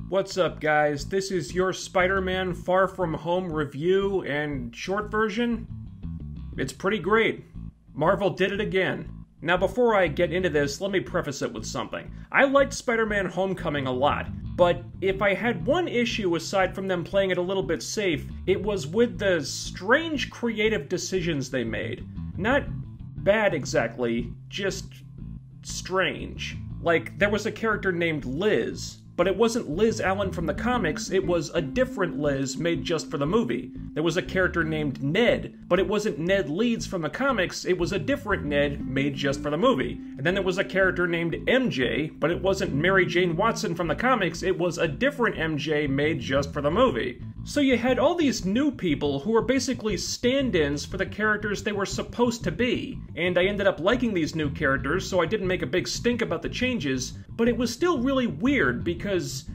What's up, guys? This is your Spider-Man Far From Home review and short version. It's pretty great. Marvel did it again. Now, before I get into this, let me preface it with something. I liked Spider-Man Homecoming a lot, but if I had one issue aside from them playing it a little bit safe, it was with the strange creative decisions they made. Not bad exactly, just strange. Like, there was a character named Liz, but it wasn't Liz Allen from the comics, it was a different Liz made just for the movie. There was a character named Ned, but it wasn't Ned Leeds from the comics, it was a different Ned made just for the movie. And then there was a character named MJ, but it wasn't Mary Jane Watson from the comics, it was a different MJ made just for the movie. So you had all these new people who were basically stand-ins for the characters they were supposed to be. And I ended up liking these new characters, so I didn't make a big stink about the changes, but it was still really weird because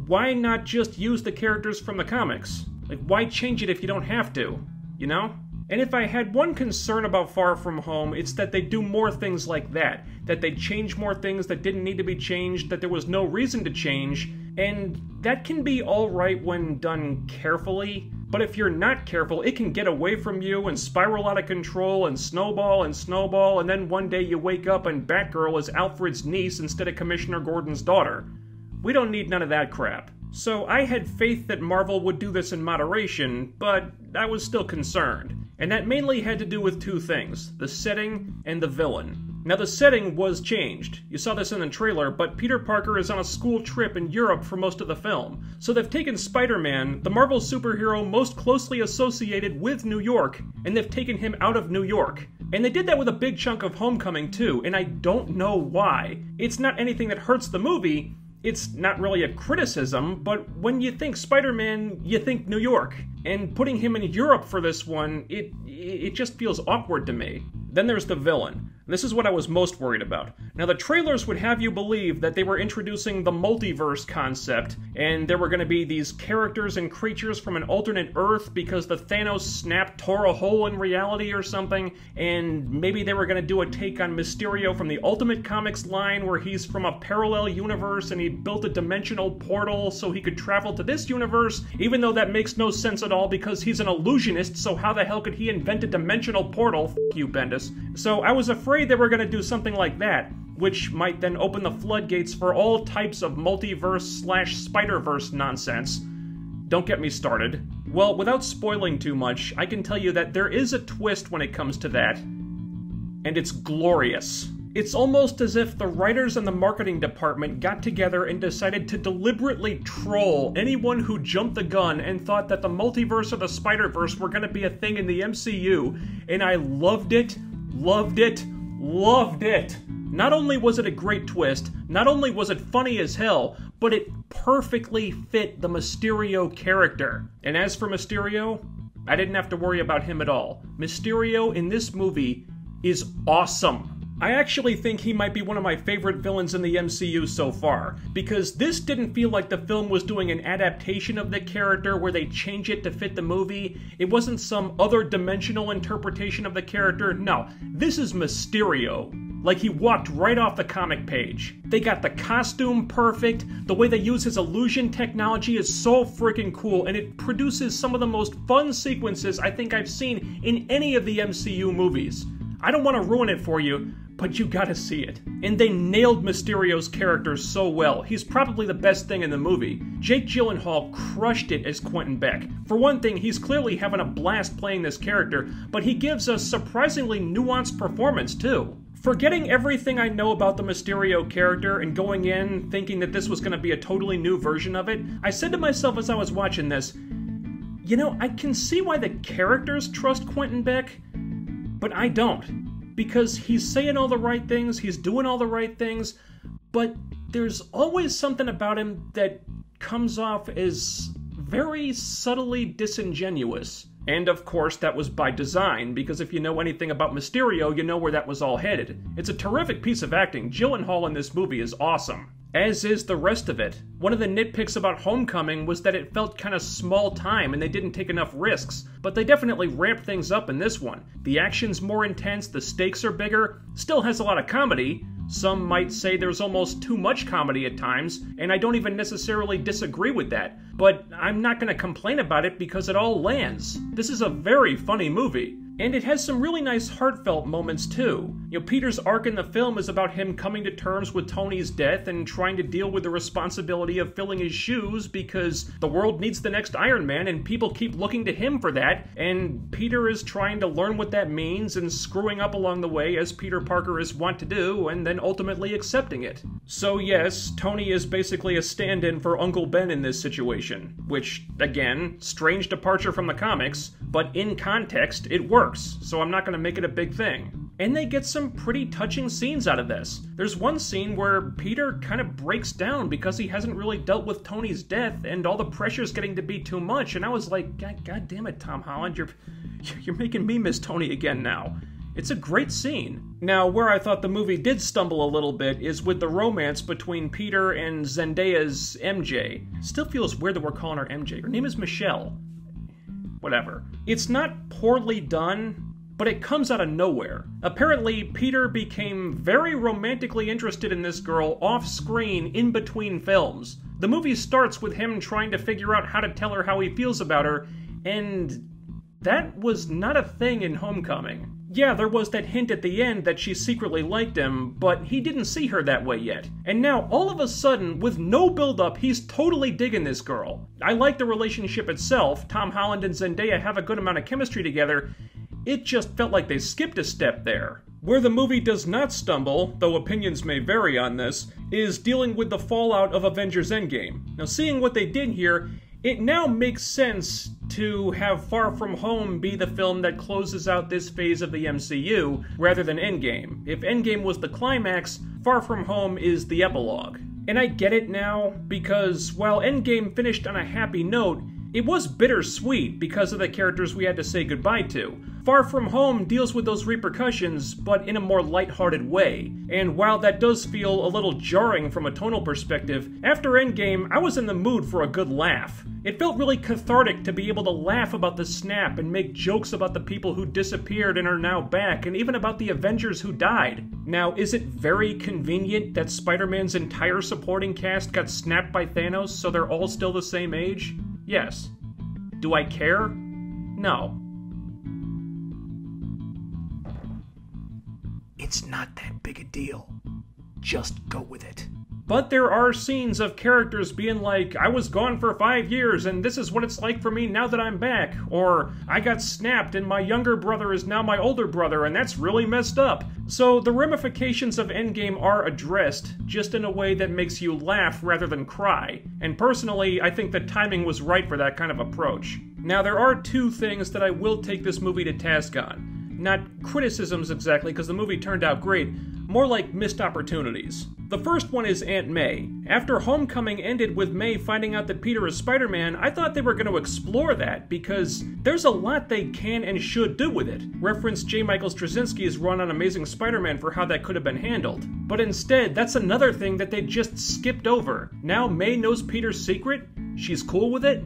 why not just use the characters from the comics? Like, why change it if you don't have to, you know? And if I had one concern about Far From Home, it's that they do more things like that. That they change more things that didn't need to be changed, that there was no reason to change, and that can be alright when done carefully, but if you're not careful, it can get away from you and spiral out of control and snowball, and then one day you wake up and Batgirl is Alfred's niece instead of Commissioner Gordon's daughter. We don't need none of that crap. So I had faith that Marvel would do this in moderation, but I was still concerned. And that mainly had to do with two things, the setting and the villain. Now the setting was changed. You saw this in the trailer, but Peter Parker is on a school trip in Europe for most of the film. So they've taken Spider-Man, the Marvel superhero most closely associated with New York, and they've taken him out of New York. And they did that with a big chunk of Homecoming too, and I don't know why. It's not anything that hurts the movie. It's not really a criticism, but when you think Spider-Man, you think New York. And putting him in Europe for this one, it just feels awkward to me. Then there's the villain. This is what I was most worried about. Now, the trailers would have you believe that they were introducing the multiverse concept, and there were going to be these characters and creatures from an alternate Earth because the Thanos snap tore a hole in reality or something, and maybe they were going to do a take on Mysterio from the Ultimate Comics line where he's from a parallel universe and he built a dimensional portal so he could travel to this universe, even though that makes no sense at all because he's an illusionist, so how the hell could he invent a dimensional portal? F*** you, Bendis. So I was afraid they were going to do something like that, which might then open the floodgates for all types of multiverse/Spider-Verse nonsense. Don't get me started. Well, without spoiling too much, I can tell you that there is a twist when it comes to that, and it's glorious. It's almost as if the writers and the marketing department got together and decided to deliberately troll anyone who jumped the gun and thought that the multiverse or the Spider-Verse were going to be a thing in the MCU, and I loved it, loved it, loved it! Not only was it a great twist, not only was it funny as hell, but it perfectly fit the Mysterio character. And as for Mysterio, I didn't have to worry about him at all. Mysterio in this movie is awesome. I actually think he might be one of my favorite villains in the MCU so far, because this didn't feel like the film was doing an adaptation of the character where they change it to fit the movie. It wasn't some other dimensional interpretation of the character. No, this is Mysterio. Like he walked right off the comic page. They got the costume perfect, the way they use his illusion technology is so freaking cool, and it produces some of the most fun sequences I think I've seen in any of the MCU movies. I don't want to ruin it for you, but you gotta see it. And they nailed Mysterio's character so well. He's probably the best thing in the movie. Jake Gyllenhaal crushed it as Quentin Beck. For one thing, he's clearly having a blast playing this character, but he gives a surprisingly nuanced performance too. Forgetting everything I know about the Mysterio character and going in thinking that this was going to be a totally new version of it, I said to myself as I was watching this, you know, I can see why the characters trust Quentin Beck, but I don't. Because he's saying all the right things, he's doing all the right things, but there's always something about him that comes off as very subtly disingenuous. And of course that was by design, because if you know anything about Mysterio, you know where that was all headed. It's a terrific piece of acting. Gyllenhaal in this movie is awesome. As is the rest of it. One of the nitpicks about Homecoming was that it felt kind of small time and they didn't take enough risks, but they definitely ramped things up in this one. The action's more intense, the stakes are bigger, still has a lot of comedy, Some might say there's almost too much comedy at times, and I don't even necessarily disagree with that. But I'm not going to complain about it because it all lands. This is a very funny movie. And it has some really nice heartfelt moments too. Peter's arc in the film is about him coming to terms with Tony's death and trying to deal with the responsibility of filling his shoes because the world needs the next Iron Man and people keep looking to him for that, and Peter is trying to learn what that means and screwing up along the way as Peter Parker is wont to do, and then ultimately accepting it. So yes, Tony is basically a stand-in for Uncle Ben in this situation, which, again, strange departure from the comics, but in context, it works, so I'm not going to make it a big thing. And they get some pretty touching scenes out of this. There's one scene where Peter kind of breaks down because he hasn't really dealt with Tony's death and all the pressure's getting to be too much, and I was like, God damn it, Tom Holland, you're making me miss Tony again now. It's a great scene. Now, where I thought the movie did stumble a little bit is with the romance between Peter and Zendaya's MJ. Still feels weird that we're calling her MJ. Her name is Michelle. Whatever. It's not poorly done, but it comes out of nowhere. Apparently, Peter became very romantically interested in this girl off-screen in between films. The movie starts with him trying to figure out how to tell her how he feels about her, and that was not a thing in Homecoming. Yeah, there was that hint at the end that she secretly liked him, but he didn't see her that way yet. And now, all of a sudden, with no build-up, he's totally digging this girl. I like the relationship itself. Tom Holland and Zendaya have a good amount of chemistry together. It just felt like they skipped a step there. Where the movie does not stumble, though opinions may vary on this, is dealing with the fallout of Avengers Endgame. Now, seeing what they did here, it now makes sense to have Far From Home be the film that closes out this phase of the MCU, rather than Endgame. If Endgame was the climax, Far From Home is the epilogue. And I get it now, because while Endgame finished on a happy note, it was bittersweet because of the characters we had to say goodbye to. Far From Home deals with those repercussions, but in a more lighthearted way. And while that does feel a little jarring from a tonal perspective, after Endgame, I was in the mood for a good laugh. It felt really cathartic to be able to laugh about the snap and make jokes about the people who disappeared and are now back, and even about the Avengers who died. Now, is it very convenient that Spider-Man's entire supporting cast got snapped by Thanos so they're all still the same age? Yes. Do I care? No. It's not that big a deal. Just go with it. But there are scenes of characters being like, I was gone for 5 years and this is what it's like for me now that I'm back. Or, I got snapped and my younger brother is now my older brother and that's really messed up. So the ramifications of Endgame are addressed, just in a way that makes you laugh rather than cry. And personally, I think the timing was right for that kind of approach. Now there are two things that I will take this movie to task on. Not criticisms exactly, because the movie turned out great, more like missed opportunities. The first one is Aunt May. After Homecoming ended with May finding out that Peter is Spider-Man, I thought they were going to explore that, because there's a lot they can and should do with it. Reference J. Michael Straczynski's run on Amazing Spider-Man for how that could have been handled. But instead, that's another thing that they just skipped over. Now May knows Peter's secret, she's cool with it,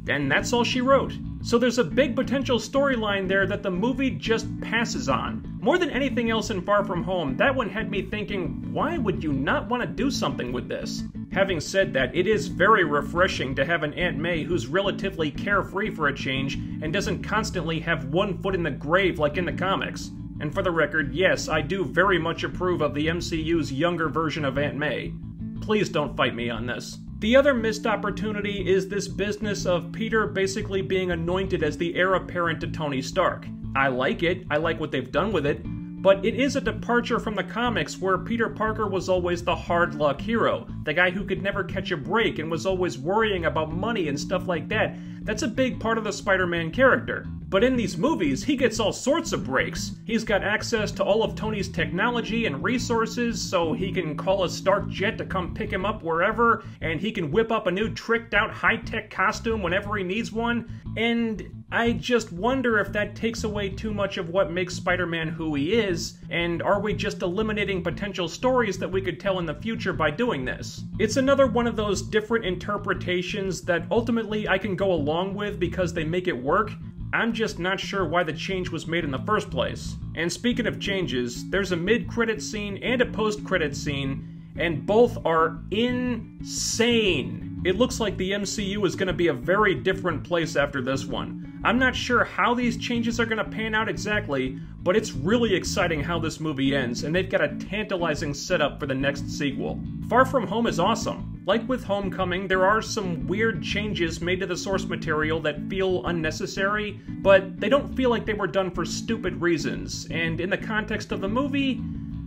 and that's all she wrote. So there's a big potential storyline there that the movie just passes on. More than anything else in Far From Home, that one had me thinking, why would you not want to do something with this? Having said that, it is very refreshing to have an Aunt May who's relatively carefree for a change and doesn't constantly have one foot in the grave like in the comics. And for the record, yes, I do very much approve of the MCU's younger version of Aunt May. Please don't fight me on this. The other missed opportunity is this business of Peter basically being anointed as the heir apparent to Tony Stark. I like it, I like what they've done with it, but it is a departure from the comics where Peter Parker was always the hard luck hero, the guy who could never catch a break and was always worrying about money and stuff like that. That's a big part of the Spider-Man character. But in these movies, he gets all sorts of breaks. He's got access to all of Tony's technology and resources, so he can call a Stark jet to come pick him up wherever, and he can whip up a new tricked-out high-tech costume whenever he needs one, and I just wonder if that takes away too much of what makes Spider-Man who he is, and are we just eliminating potential stories that we could tell in the future by doing this? It's another one of those different interpretations that ultimately I can go along with because they make it work. I'm just not sure why the change was made in the first place. And speaking of changes, there's a mid-credit scene and a post-credit scene, and both are insane. It looks like the MCU is going to be a very different place after this one. I'm not sure how these changes are going to pan out exactly, but it's really exciting how this movie ends, and they've got a tantalizing setup for the next sequel. Far From Home is awesome. Like with Homecoming, there are some weird changes made to the source material that feel unnecessary, but they don't feel like they were done for stupid reasons, and in the context of the movie,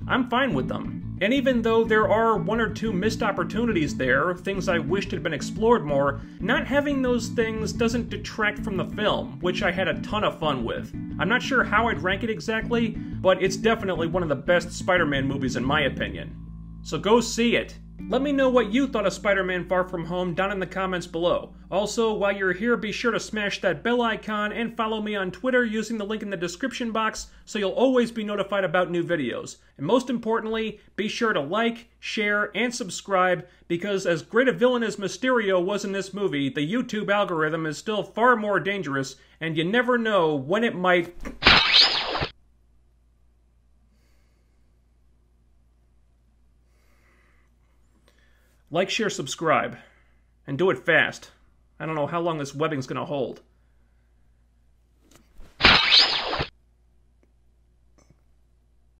I'm fine with them. And even though there are one or two missed opportunities there, things I wished had been explored more, not having those things doesn't detract from the film, which I had a ton of fun with. I'm not sure how I'd rank it exactly, but it's definitely one of the best Spider-Man movies in my opinion. So go see it! Let me know what you thought of Spider-Man Far From Home down in the comments below. Also, while you're here, be sure to smash that bell icon and follow me on Twitter using the link in the description box so you'll always be notified about new videos. And most importantly, be sure to like, share, and subscribe because as great a villain as Mysterio was in this movie, the YouTube algorithm is still far more dangerous and you never know when it might... Like, share, subscribe. And do it fast. I don't know how long this webbing's gonna hold.